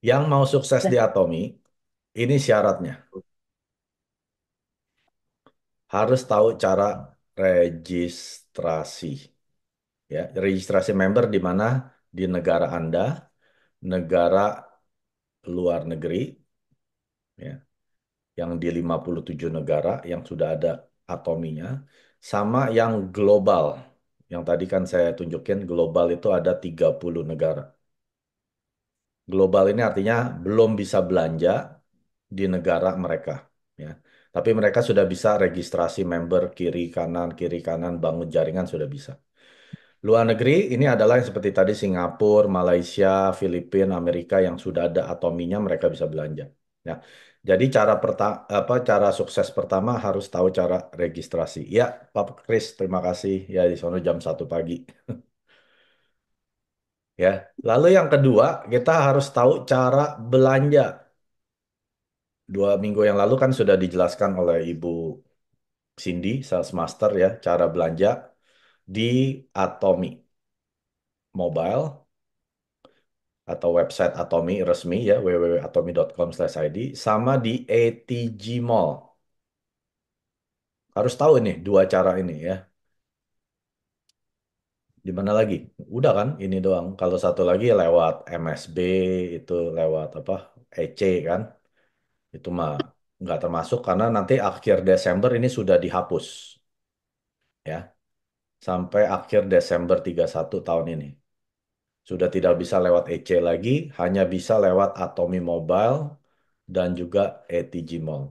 Yang mau sukses di Atomi, ini syaratnya. Harus tahu cara registrasi. Ya, registrasi member di mana? Di negara Anda, negara luar negeri, ya, yang di 57 negara yang sudah ada atominya, sama yang global. Yang tadi kan saya tunjukin, global itu ada 30 negara. Global ini artinya belum bisa belanja di negara mereka, ya. Tapi mereka sudah bisa registrasi member kiri kanan bangun jaringan sudah bisa. Luar negeri ini adalah yang seperti tadi Singapura, Malaysia, Filipina, Amerika yang sudah ada atominya mereka bisa belanja. Ya. Jadi cara sukses pertama harus tahu cara registrasi. Ya, Pak Kris, terima kasih. Ya, di sono jam 1 pagi. Ya. Lalu yang kedua, kita harus tahu cara belanja. 2 minggu yang lalu kan sudah dijelaskan oleh Ibu Cindy, Sales Master ya, cara belanja di Atomi Mobile atau website Atomi resmi ya, www.atomi.com/id, sama di ATG Mall. Harus tahu ini dua cara ini ya. Di mana lagi? Udah kan ini doang. Kalau satu lagi lewat MSB, itu lewat apa? EC kan. Itu mah nggak termasuk karena nanti akhir Desember ini sudah dihapus ya. Sampai akhir Desember 31 tahun ini. Sudah tidak bisa lewat EC lagi, hanya bisa lewat Atomi Mobile dan juga ATG Mall.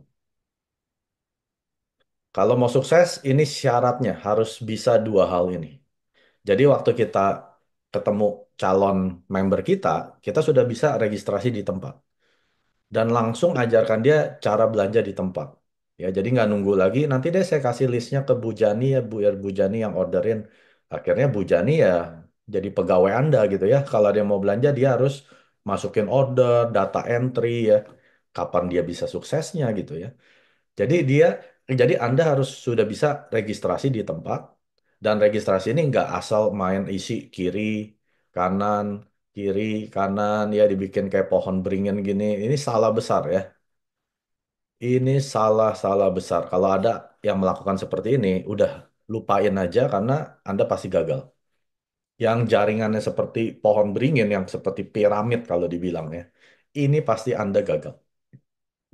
Kalau mau sukses, ini syaratnya harus bisa dua hal ini. Jadi waktu kita ketemu calon member kita, kita sudah bisa registrasi di tempat. Dan langsung ajarkan dia cara belanja di tempat. Ya, jadi nggak nunggu lagi, nanti deh saya kasih listnya ke Bu Jani ya, Bu Jani yang orderin. Akhirnya Bu Jani ya jadi pegawai Anda gitu ya. Kalau dia mau belanja, dia harus masukin order, data entry ya. Kapan dia bisa suksesnya gitu ya. Jadi jadi Anda harus sudah bisa registrasi di tempat dan registrasi ini nggak asal main isi kanan, kiri, kanan ya dibikin kayak pohon beringin gini. Ini salah besar ya. Ini salah besar. Kalau ada yang melakukan seperti ini, udah lupain aja karena Anda pasti gagal. Yang jaringannya seperti pohon beringin, yang seperti piramid kalau dibilang ya, ini pasti Anda gagal.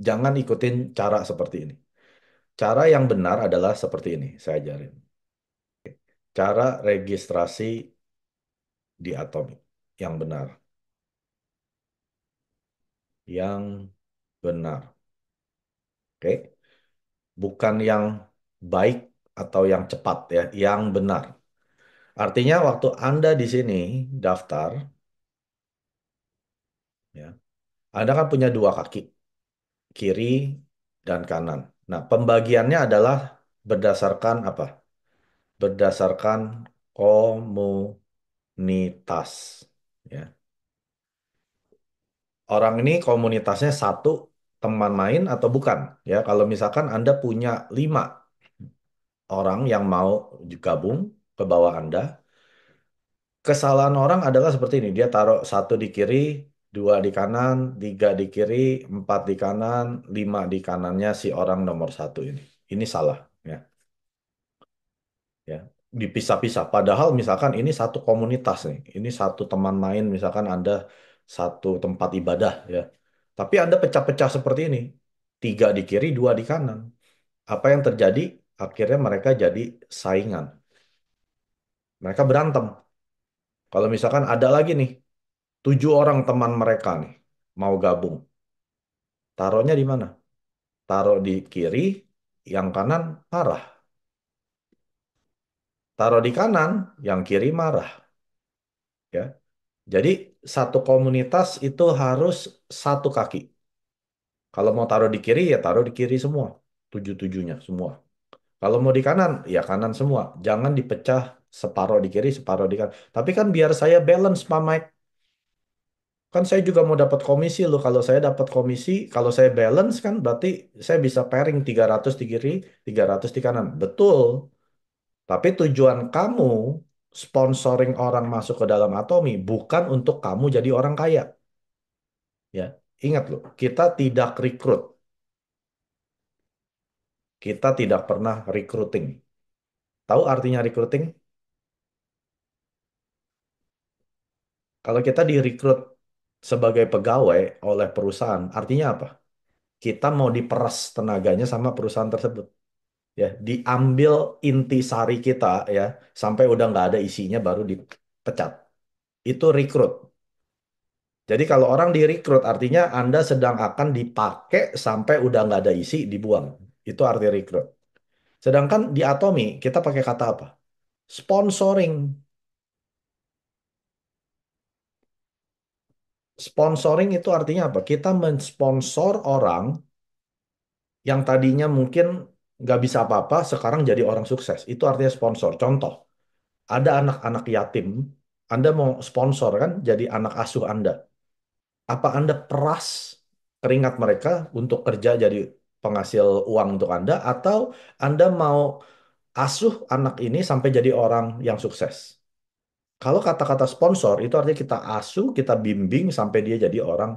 Jangan ikutin cara seperti ini. Cara yang benar adalah seperti ini, saya ajarin. Cara registrasi di Atomic yang benar, yang benar, oke? Bukan yang baik atau yang cepat ya, yang benar. Artinya waktu Anda di sini daftar, ya, Anda kan punya dua kaki, kiri dan kanan. Nah, pembagiannya adalah berdasarkan apa? Berdasarkan komunitas, ya. Orang ini komunitasnya satu teman main atau bukan? Ya, kalau misalkan Anda punya 5 orang yang mau gabung ke bawah Anda, kesalahan orang adalah seperti ini. Dia taruh satu di kiri, dua di kanan, tiga di kiri, empat di kanan, lima di kanannya si orang nomor satu ini. Ini salah, ya, ya. Dipisah-pisah. Padahal misalkan ini satu komunitas nih, ini satu teman main, misalkan Anda satu tempat ibadah, ya. Tapi Anda pecah-pecah seperti ini, tiga di kiri, dua di kanan. Apa yang terjadi? Akhirnya mereka jadi saingan. Mereka berantem. Kalau misalkan ada lagi nih, 7 orang teman mereka nih mau gabung. Taruhnya di mana? Taruh di kiri, yang kanan marah. Taruh di kanan, yang kiri marah. Ya. Jadi satu komunitas itu harus satu kaki. Kalau mau taruh di kiri, ya taruh di kiri semua. Tujuh-tujuhnya semua. Kalau mau di kanan, ya kanan semua. Jangan dipecah separuh di kiri, separuh di kanan. Tapi kan biar saya balance, Pak Mike. Kan saya juga mau dapat komisi loh. Kalau saya dapat komisi, kalau saya balance kan berarti saya bisa pairing 300 di kiri, 300 di kanan. Betul. Tapi tujuan kamu sponsoring orang masuk ke dalam Atomi bukan untuk kamu jadi orang kaya. Ya, ingat loh, kita tidak rekrut, kita tidak pernah recruiting. Tahu artinya recruiting? Kalau kita direkrut sebagai pegawai oleh perusahaan, artinya apa? Kita mau diperas tenaganya sama perusahaan tersebut. Ya, diambil intisari kita ya, sampai udah nggak ada isinya baru dipecat. Itu rekrut. Jadi kalau orang direkrut artinya Anda sedang akan dipakai sampai udah nggak ada isi, dibuang. Itu arti rekrut. Sedangkan di Atomi kita pakai kata apa? Sponsoring. Sponsoring itu artinya apa? Kita mensponsor orang yang tadinya mungkin nggak bisa apa-apa, sekarang jadi orang sukses. Itu artinya sponsor. Contoh, ada anak-anak yatim, Anda mau sponsor kan jadi anak asuh Anda. Apa Anda peras keringat mereka untuk kerja jadi penghasil uang untuk Anda, atau Anda mau asuh anak ini sampai jadi orang yang sukses? Kalau kata-kata sponsor itu artinya kita asuh, kita bimbing sampai dia jadi orang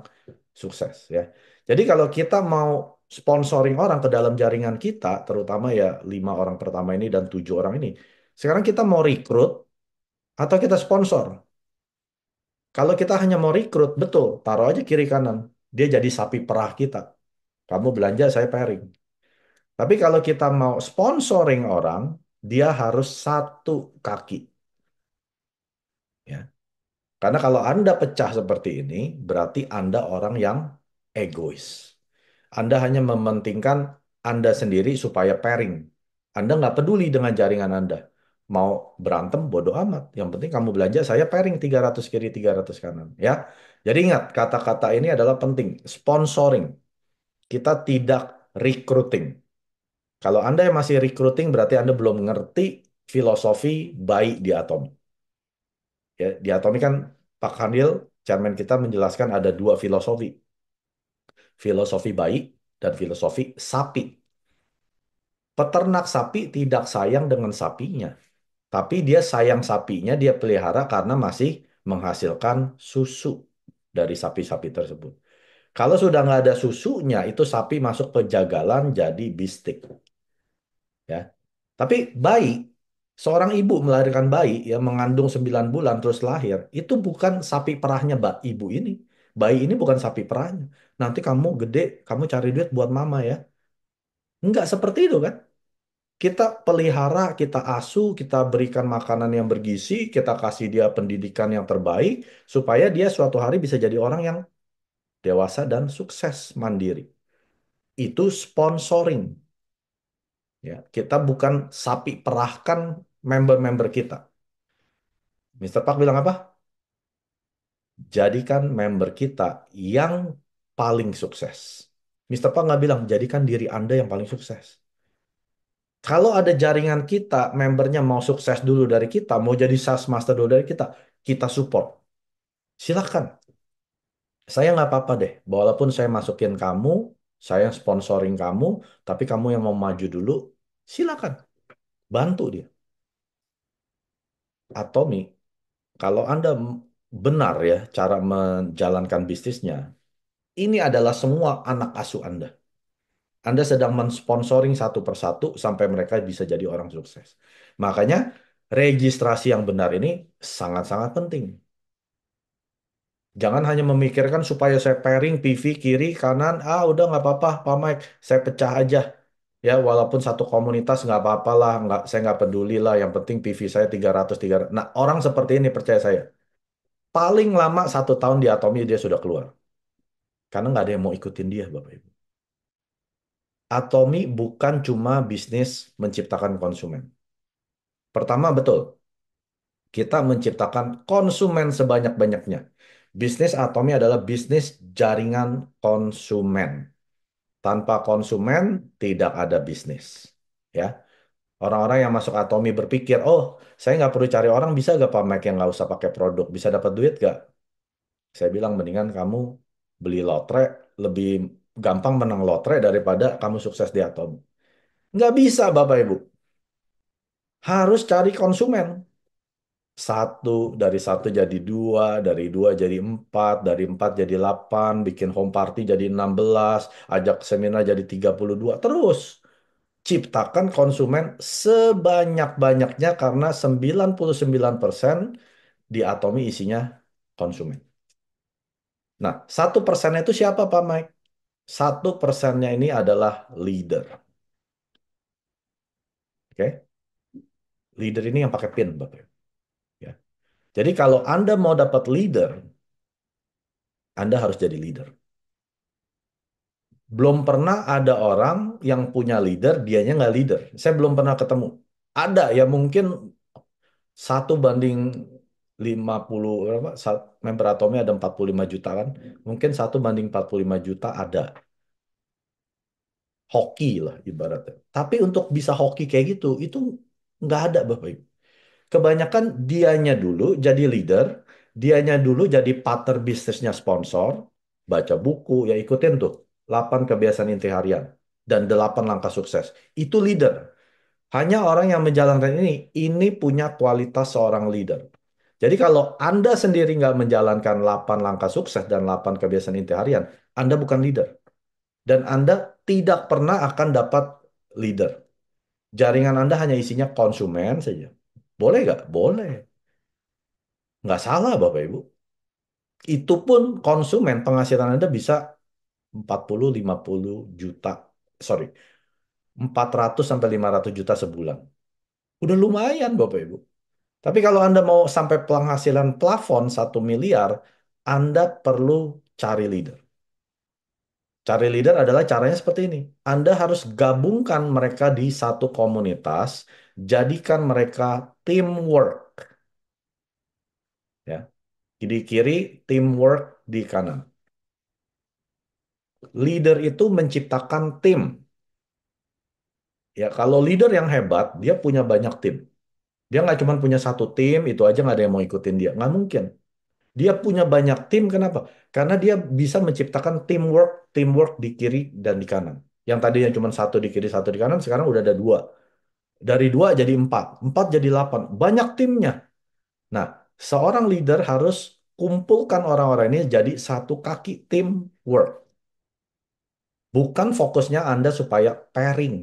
sukses ya. Jadi kalau kita mau sponsoring orang ke dalam jaringan kita, terutama ya 5 orang pertama ini dan 7 orang ini, sekarang kita mau rekrut atau kita sponsor. Kalau kita hanya mau rekrut, betul, taruh aja kiri kanan. Dia jadi sapi perah kita. Kamu belanja, saya pairing. Tapi kalau kita mau sponsoring orang, dia harus satu kaki. Ya. Karena kalau Anda pecah seperti ini, berarti Anda orang yang egois. Anda hanya mementingkan Anda sendiri supaya pairing. Anda nggak peduli dengan jaringan Anda. Mau berantem, bodo amat. Yang penting kamu belanja, saya pairing 300 kiri, 300 kanan. Ya. Jadi ingat, kata-kata ini adalah penting. Sponsoring. Kita tidak recruiting. Kalau Anda yang masih recruiting, berarti Anda belum ngerti filosofi baik di Atom. Ya, di Atomi kan Pak Khandil, chairman kita menjelaskan ada dua filosofi. Filosofi baik dan filosofi sapi. Peternak sapi tidak sayang dengan sapinya. Tapi dia sayang sapinya, dia pelihara karena masih menghasilkan susu dari sapi-sapi tersebut. Kalau sudah nggak ada susunya, itu sapi masuk pejagalan jadi bistik. Ya. Tapi bayi, seorang ibu melahirkan bayi yang mengandung 9 bulan terus lahir, itu bukan sapi perahnya mbak ibu ini. Bayi ini bukan sapi perahnya. Nanti kamu gede, kamu cari duit buat mama ya. Enggak seperti itu kan. Kita pelihara, kita asuh, kita berikan makanan yang bergizi, kita kasih dia pendidikan yang terbaik, supaya dia suatu hari bisa jadi orang yang dewasa dan sukses mandiri. Itu sponsoring. Ya, kita bukan sapi perahkan member-member kita. Mister Park bilang apa? Jadikan member kita yang paling sukses. Mister Park nggak bilang, jadikan diri Anda yang paling sukses. Kalau ada jaringan kita, membernya mau sukses dulu dari kita, mau jadi sales master dulu dari kita support. Silakan. Saya nggak apa-apa deh. Walaupun saya masukin kamu, saya sponsoring kamu, tapi kamu yang mau maju dulu, silakan. Bantu dia. Atomi, kalau Anda benar ya cara menjalankan bisnisnya, ini adalah semua anak asuh Anda. Anda sedang mensponsoring satu persatu sampai mereka bisa jadi orang sukses. Makanya registrasi yang benar ini sangat-sangat penting. Jangan hanya memikirkan supaya saya pairing PV kiri kanan, udah nggak apa-apa Pak Mike, saya pecah aja. Ya walaupun satu komunitas nggak apa-apa lah, nggak saya nggak peduli lah. Yang penting PV saya 300 300. Nah orang seperti ini percaya saya, paling lama 1 tahun di Atomi dia sudah keluar. Karena nggak ada yang mau ikutin dia Bapak Ibu. Atomi bukan cuma bisnis menciptakan konsumen. Pertama betul, kita menciptakan konsumen sebanyak-banyaknya. Bisnis Atomi adalah bisnis jaringan konsumen. Tanpa konsumen tidak ada bisnis. Ya, orang-orang yang masuk Atomi berpikir, oh, saya nggak perlu cari orang, bisa gak Pak Mike yang nggak usah pakai produk, bisa dapat duit gak? Saya bilang mendingan kamu beli lotre, lebih gampang menang lotre daripada kamu sukses di Atomi. Nggak bisa Bapak Ibu, harus cari konsumen. Satu, dari satu jadi dua, dari dua jadi empat, dari empat jadi 8, bikin home party jadi 16, ajak seminar jadi 32. Terus ciptakan konsumen sebanyak-banyaknya karena 99% di Atomi isinya konsumen. Nah, 1% itu siapa Pak Mike? 1%-nya ini adalah leader. Oke? Leader ini yang pakai pin, Bapak. Ya. Jadi kalau Anda mau dapat leader, Anda harus jadi leader. Belum pernah ada orang yang punya leader, dianya nggak leader. Saya belum pernah ketemu. Ada ya mungkin 1 banding 50, berapa? Member Atomi ada 45 juta kan. Mungkin 1 banding 45 juta ada. Hoki lah ibaratnya. Tapi untuk bisa hoki kayak gitu, itu nggak ada Bapak Ibu. Kebanyakan dianya dulu jadi leader, dianya dulu jadi partner bisnisnya sponsor, baca buku, ya ikutin tuh 8 kebiasaan inti harian dan 8 langkah sukses. Itu leader. Hanya orang yang menjalankan ini punya kualitas seorang leader. Jadi kalau Anda sendiri nggak menjalankan 8 langkah sukses dan 8 kebiasaan inti harian, Anda bukan leader. Dan Anda tidak pernah akan dapat leader. Jaringan Anda hanya isinya konsumen saja. Boleh nggak? Boleh. Nggak salah Bapak Ibu. Itu pun konsumen penghasilan Anda bisa 40-50 juta. Sorry, 400 sampai 500 juta sebulan. Udah lumayan Bapak Ibu. Tapi kalau Anda mau sampai penghasilan plafon 1 miliar, Anda perlu cari leader. Cari leader adalah caranya seperti ini. Anda harus gabungkan mereka di satu komunitas, jadikan mereka teamwork. Ya. Di kiri, teamwork di kanan. Leader itu menciptakan tim. Ya, kalau leader yang hebat, dia punya banyak tim. Dia nggak cuma punya satu tim, itu aja nggak ada yang mau ikutin dia. Nggak mungkin. Dia punya banyak tim, kenapa? Karena dia bisa menciptakan teamwork, teamwork di kiri dan di kanan. Yang tadinya cuma satu di kiri, satu di kanan, sekarang udah ada dua. Dari dua jadi empat, empat jadi 8. Banyak timnya. Nah, seorang leader harus kumpulkan orang-orang ini jadi satu kaki teamwork. Bukan fokusnya Anda supaya pairing.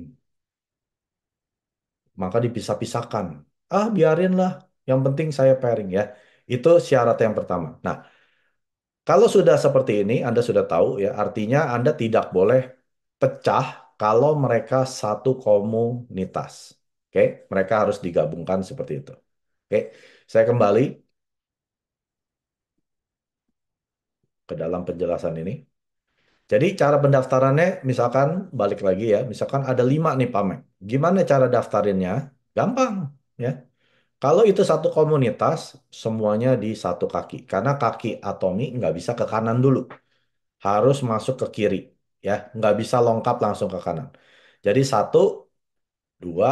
Maka dipisah-pisahkan. Ah, biarinlah. Yang penting saya pairing ya. Itu syarat yang pertama. Nah, kalau sudah seperti ini, Anda sudah tahu ya, artinya Anda tidak boleh pecah kalau mereka satu komunitas. Oke, mereka harus digabungkan seperti itu. Oke, saya kembali ke dalam penjelasan ini. Jadi cara pendaftarannya, misalkan balik lagi ya, misalkan ada 5 nih Pak Mek. Gimana cara daftarinnya? Gampang ya. Kalau itu satu komunitas, semuanya di satu kaki. Karena kaki atomi nggak bisa ke kanan dulu. Harus masuk ke kiri. Ya, nggak bisa longkap langsung ke kanan. Jadi 1, 2,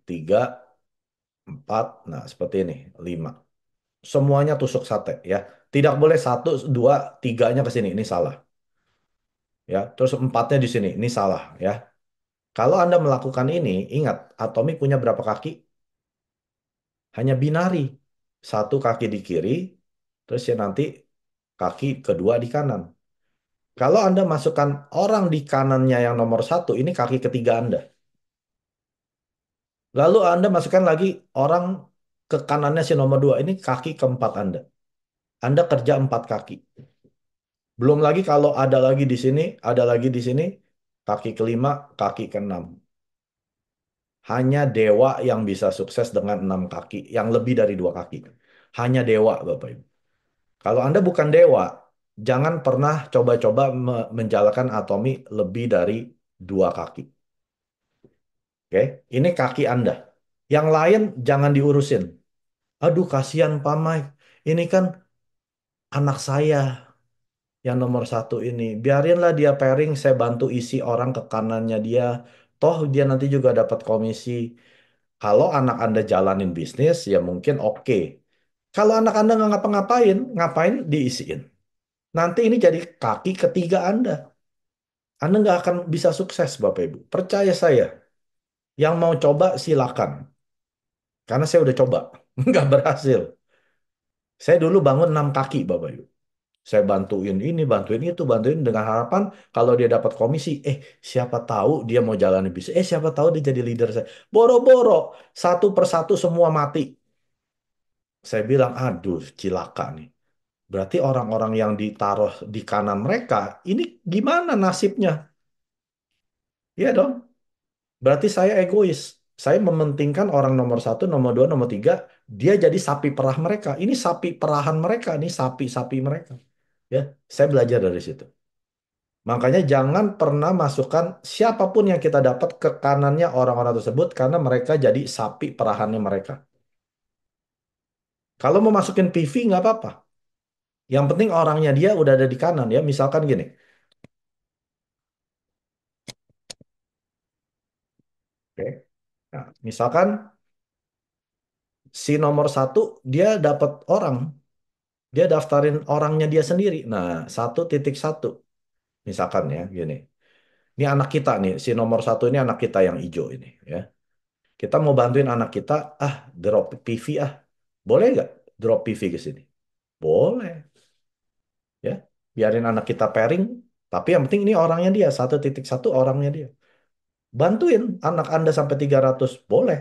3, 4. Nah, seperti ini. 5. Semuanya tusuk sate ya. Tidak boleh 1, 2, 3-nya ke sini. Ini salah. Ya, terus empatnya di sini. Ini salah ya. Kalau Anda melakukan ini, ingat, atomi punya berapa kaki? Hanya binari. Satu kaki di kiri, terus ya nanti kaki kedua di kanan. Kalau Anda masukkan orang di kanannya yang nomor satu, ini kaki ketiga Anda. Lalu Anda masukkan lagi orang ke kanannya si nomor dua, ini kaki keempat Anda. Anda kerja 4 kaki. Belum lagi kalau ada lagi di sini, ada lagi di sini, kaki kelima, kaki keenam. Hanya dewa yang bisa sukses dengan 6 kaki, yang lebih dari 2 kaki. Hanya dewa, Bapak Ibu. Kalau Anda bukan dewa, jangan pernah coba-coba menjalankan atomi lebih dari 2 kaki. Oke, ini kaki Anda. Yang lain jangan diurusin. Aduh, kasihan Pak Mike. Ini kan anak saya yang nomor satu ini. Biarinlah dia pairing, saya bantu isi orang ke kanannya dia. Toh dia nanti juga dapat komisi. Kalau anak Anda jalanin bisnis, ya mungkin oke. Kalau anak Anda nggak ngapa-ngapain, ngapain diisiin? Nanti ini jadi kaki ketiga Anda. Anda nggak akan bisa sukses, Bapak Ibu. Percaya saya. Yang mau coba silakan. Karena saya udah coba. Nggak berhasil. Saya dulu bangun 6 kaki, Bapak Ibu. Saya bantuin ini, bantuin itu, bantuin dengan harapan kalau dia dapat komisi, siapa tahu dia mau jalani bisnis, siapa tahu dia jadi leader saya. Boro-boro, satu persatu semua mati. Saya bilang, aduh, cilaka nih. Berarti orang-orang yang ditaruh di kanan mereka, ini gimana nasibnya? Iya dong. Berarti saya egois. Saya mementingkan orang nomor satu, nomor dua, nomor tiga. Dia jadi sapi perah mereka. Ini sapi perahan mereka. Ini sapi-sapi mereka. Ya, saya belajar dari situ. Makanya jangan pernah masukkan siapapun yang kita dapat ke kanannya orang-orang tersebut karena mereka jadi sapi perahannya mereka. Kalau mau masukin PV nggak apa-apa. Yang penting orangnya dia udah ada di kanan ya. Misalkan gini. Oke. Nah, misalkan si nomor satu dia dapat orang. Dia daftarin orangnya dia sendiri. Nah, 1.1. Misalkan ya, gini. Ini anak kita nih, si nomor satu ini anak kita yang hijau ini. Ya, kita mau bantuin anak kita, drop PV ah. Boleh nggak drop PV ke sini? Boleh, ya. Biarin anak kita pairing, tapi yang penting ini orangnya dia, 1.1 orangnya dia. Bantuin anak Anda sampai 300 boleh.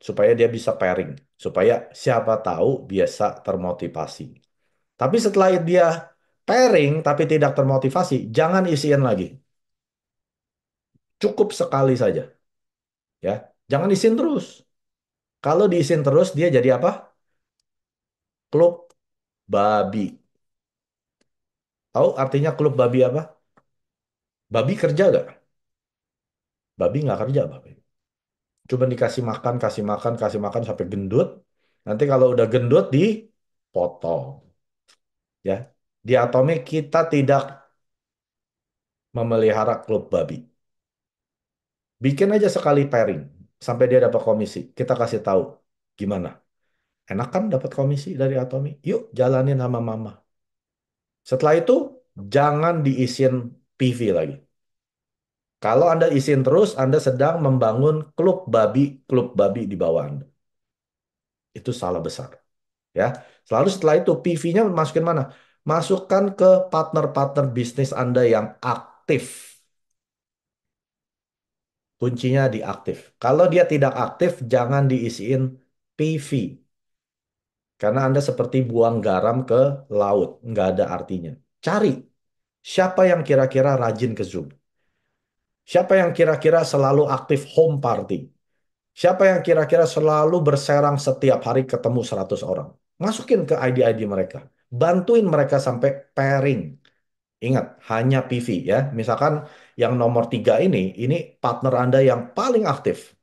Supaya dia bisa pairing. Supaya siapa tahu biasa termotivasi. Tapi setelah dia pairing tapi tidak termotivasi, jangan isiin lagi. Cukup sekali saja, ya. Jangan isin terus. Kalau diisin terus dia jadi apa? Klub babi. Tahu artinya klub babi apa? Babi kerja gak? Babi nggak kerja, babi. Cuma dikasih makan, kasih makan, kasih makan sampai gendut. Nanti kalau udah gendut dipotong, ya. Di Atomic kita tidak memelihara klub babi. Bikin aja sekali pairing sampai dia dapat komisi. Kita kasih tahu gimana. Enak kan dapat komisi dari Atomi? Yuk jalanin sama mama. Setelah itu jangan diisin PV lagi. Kalau Anda isin terus, Anda sedang membangun klub babi di bawah Anda. Itu salah besar, ya. Selalu setelah itu PV-nya masukin mana? Masukkan ke partner-partner bisnis Anda yang aktif. Kuncinya di aktif. Kalau dia tidak aktif, jangan diisiin PV. Karena Anda seperti buang garam ke laut, nggak ada artinya. Cari siapa yang kira-kira rajin ke Zoom. Siapa yang kira-kira selalu aktif home party. Siapa yang kira-kira selalu berserang setiap hari ketemu 100 orang. Masukin ke ID-ID mereka. Bantuin mereka sampai pairing. Ingat, hanya PV ya. Misalkan yang nomor 3 ini partner Anda yang paling aktif.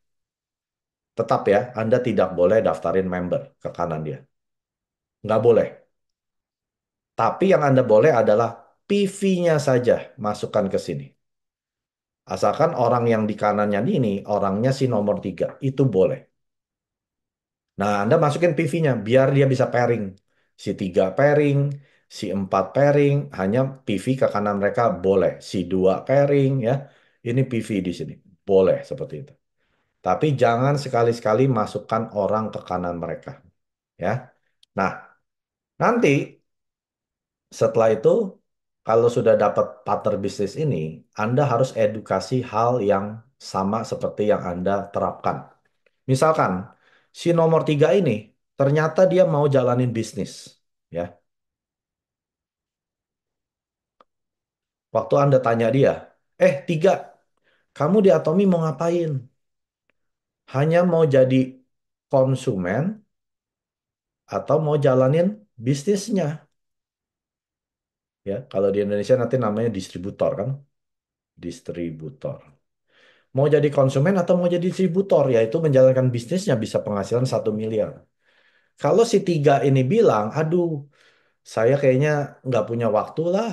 Tetap ya, Anda tidak boleh daftarin member ke kanan dia. Nggak boleh. Tapi yang Anda boleh adalah PV-nya saja masukkan ke sini. Asalkan orang yang di kanannya ini, orangnya si nomor 3. Itu boleh. Nah, Anda masukin PV-nya biar dia bisa pairing. Si 3 pairing, si 4 pairing, hanya PV ke kanan mereka boleh. Si 2 pairing ya. Ini PV di sini. Boleh seperti itu. Tapi jangan sekali-sekali masukkan orang ke kanan mereka. Ya. Nah, nanti setelah itu, kalau sudah dapat partner bisnis ini, Anda harus edukasi hal yang sama seperti yang Anda terapkan. Misalkan, si nomor 3 ini, ternyata dia mau jalanin bisnis. Ya, waktu Anda tanya dia, 3, kamu di Atomi mau ngapain? Hanya mau jadi konsumen atau mau jalanin bisnisnya? Ya, kalau di Indonesia nanti namanya distributor kan? Distributor. Mau jadi konsumen atau mau jadi distributor, yaitu menjalankan bisnisnya bisa penghasilan 1 miliar. Kalau si 3 ini bilang, aduh, saya kayaknya nggak punya waktu lah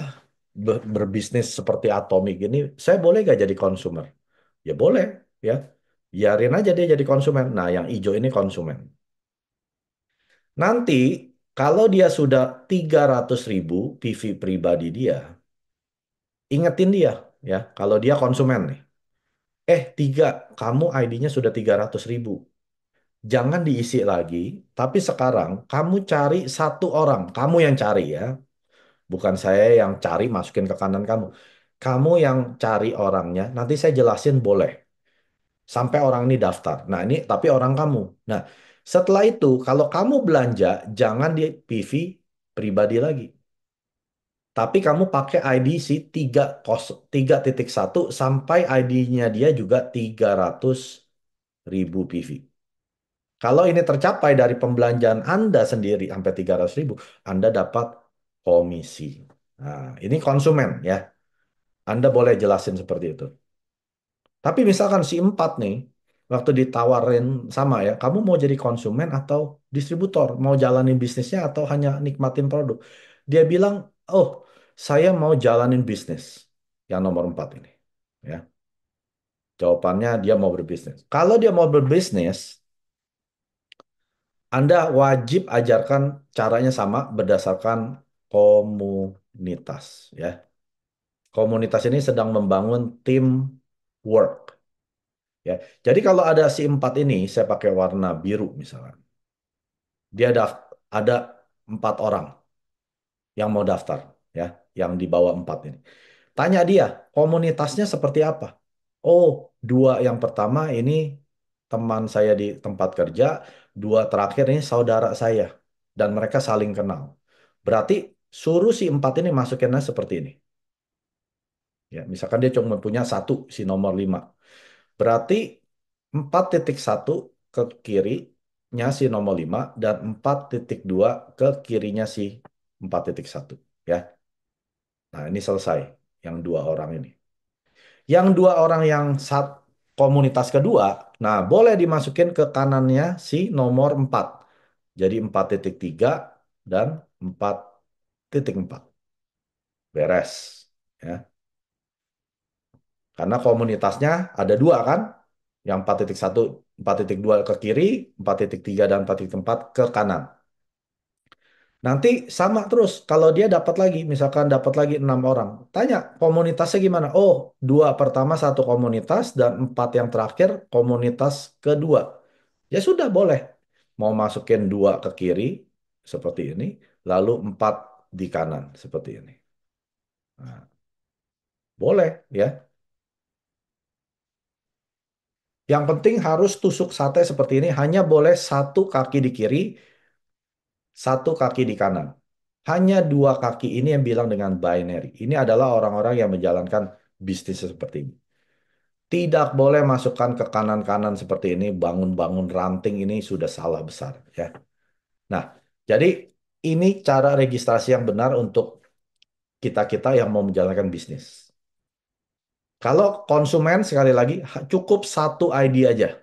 berbisnis seperti Atomic ini, saya boleh nggak jadi konsumer? Ya boleh, ya. Biarin aja dia jadi konsumen. Nah, yang hijau ini konsumen. Nanti, kalau dia sudah 300 ribu PV pribadi dia, ingetin dia, ya, kalau dia konsumen nih. 3, kamu ID-nya sudah 300 ribu. Jangan diisi lagi, tapi sekarang kamu cari satu orang, kamu yang cari ya, bukan saya yang cari masukin ke kanan kamu. Kamu yang cari orangnya, nanti saya jelasin boleh. Sampai orang ini daftar. Nah, ini tapi orang kamu. Nah, setelah itu kalau kamu belanja, jangan di PV pribadi lagi. Tapi kamu pakai ID si 3.1 sampai ID-nya dia juga 300.000 PV. Kalau ini tercapai dari pembelanjaan Anda sendiri sampai 300.000, Anda dapat komisi. Nah, ini konsumen ya. Anda boleh jelasin seperti itu. Tapi misalkan si empat nih, waktu ditawarin sama ya, kamu mau jadi konsumen atau distributor, mau jalanin bisnisnya atau hanya nikmatin produk. Dia bilang, oh, saya mau jalanin bisnis. Yang nomor empat ini. Ya, jawabannya dia mau berbisnis. Kalau dia mau berbisnis, Anda wajib ajarkan caranya sama berdasarkan komunitas. Ya, komunitas ini sedang membangun teamwork. Ya, jadi kalau ada si empat ini, saya pakai warna biru misalnya. Dia ada 4 orang yang mau daftar, ya, yang di bawah 4 ini. Tanya dia, komunitasnya seperti apa? Oh, 2 yang pertama ini teman saya di tempat kerja, 2 terakhir ini saudara saya, dan mereka saling kenal. Berarti suruh si 4 ini masukinnya seperti ini. Ya, misalkan dia cuma punya satu, si nomor 5. Berarti 4.1 ke kirinya si nomor 5 dan 4.2 ke kirinya si 4.1. Ya. Nah, ini selesai yang 2 orang ini. Yang 2 orang yang komunitas kedua, nah boleh dimasukin ke kanannya si nomor 4. Jadi 4.3 dan 4.4. Beres. Ya. Karena komunitasnya ada 2 kan? Yang 4.1, 4.2 ke kiri, 4.3 dan 4.4 ke kanan. Nanti sama terus. Kalau dia dapat lagi, misalkan dapat lagi 6 orang. Tanya, komunitasnya gimana? Oh, 2 pertama satu komunitas dan 4 yang terakhir komunitas kedua. Ya sudah, boleh. Mau masukin 2 ke kiri, seperti ini. Lalu 4 di kanan, seperti ini. Nah, boleh ya. Yang penting harus tusuk sate seperti ini. Hanya boleh satu kaki di kiri, satu kaki di kanan. Hanya 2 kaki ini yang bilang dengan binary. Ini adalah orang-orang yang menjalankan bisnis seperti ini. Tidak boleh masukkan ke kanan-kanan seperti ini, bangun-bangun ranting ini sudah salah besar ya. Nah, jadi ini cara registrasi yang benar untuk kita-kita yang mau menjalankan bisnis. Kalau konsumen sekali lagi cukup satu ID aja.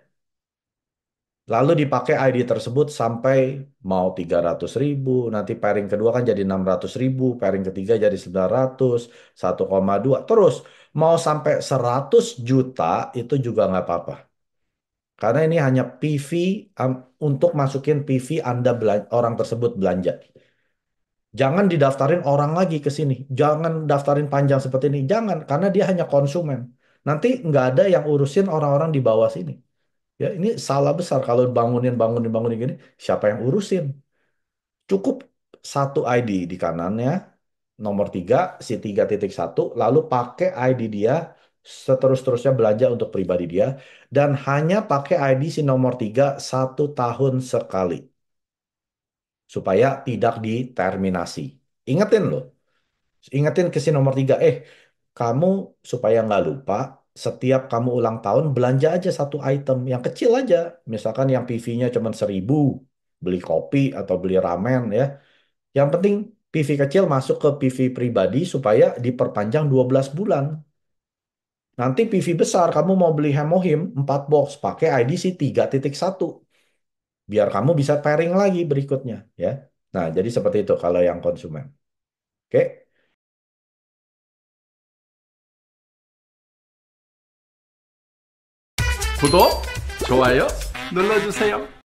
Lalu dipakai ID tersebut sampai mau 300.000, nanti pairing kedua kan jadi 600.000, pairing ketiga jadi 900, 1,2, terus mau sampai 100 juta itu juga nggak apa-apa. Karena ini hanya PV untuk masukin PV Anda orang tersebut belanja. Jangan didaftarin orang lagi ke sini. Jangan daftarin panjang seperti ini. Jangan, karena dia hanya konsumen. Nanti nggak ada yang urusin orang-orang di bawah sini. Ya, ini salah besar kalau bangunin gini, siapa yang urusin? Cukup satu ID di kanannya, nomor 3 si 3.1, lalu pakai ID dia, seterus-terusnya belanja untuk pribadi dia, dan hanya pakai ID si nomor 3 1 tahun sekali, supaya tidak diterminasi. Ingetin loh, ingetin ke si nomor 3, kamu supaya nggak lupa, setiap kamu ulang tahun belanja aja satu item yang kecil aja. Misalkan yang PV-nya cuma 1.000, beli kopi atau beli ramen ya. Yang penting PV kecil masuk ke PV pribadi supaya diperpanjang 12 bulan. Nanti PV besar kamu mau beli Hemohim 4 box pakai ID si 3.1. Biar kamu bisa pairing lagi berikutnya ya. Nah, jadi seperti itu kalau yang konsumen. Oke. 구독, 좋아요 눌러주세요.